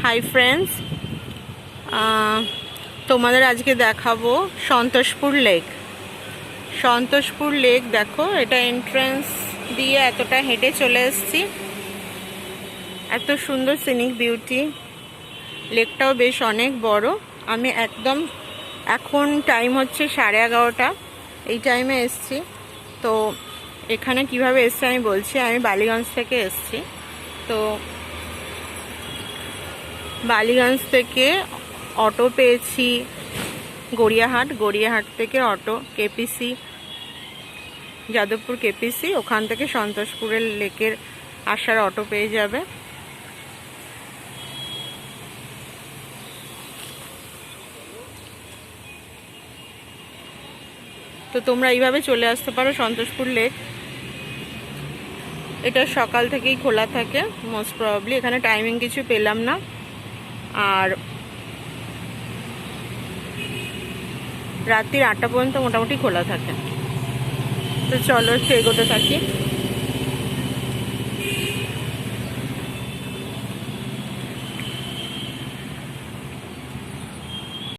Hi friends, তোমাদের আজকে দেখাবো সন্তোষপুর লেক। সন্তোষপুর লেক দেখো, এটা এন্ট্রান্স দিয়ে এতটা হেঁটে চলে এসেছি। এত সুন্দর সিনিক বিউটি, লেকটাও বেশ অনেক বড়। আমি একদম এখন টাইম হচ্ছে 11:30, এই টাইমে এসছি। তো এখানে কিভাবে এসছি আমি বলছি। আমি বালিগঞ্জ থেকে এসছি। তো বালিগঞ্জ থেকে অটো পেয়েছি গড়িয়াহাট থেকে অটো কেপিসি, যাদবপুর কেপিসি, ওখান থেকে সন্তোষপুরের লেকের আসার অটো পেয়ে যাবে। তো তোমরা এইভাবে চলে আসতে পারো সন্তোষপুর লেক। এটা সকাল থেকেই খোলা থাকে মোস্ট প্রবাবলি, এখানে টাইমিং কিছু পেলাম না। আর রাত্রির 8টা পর্যন্ত মোটামুটি খোলা থাকে। তো চলো একটু এগোতে থাকি।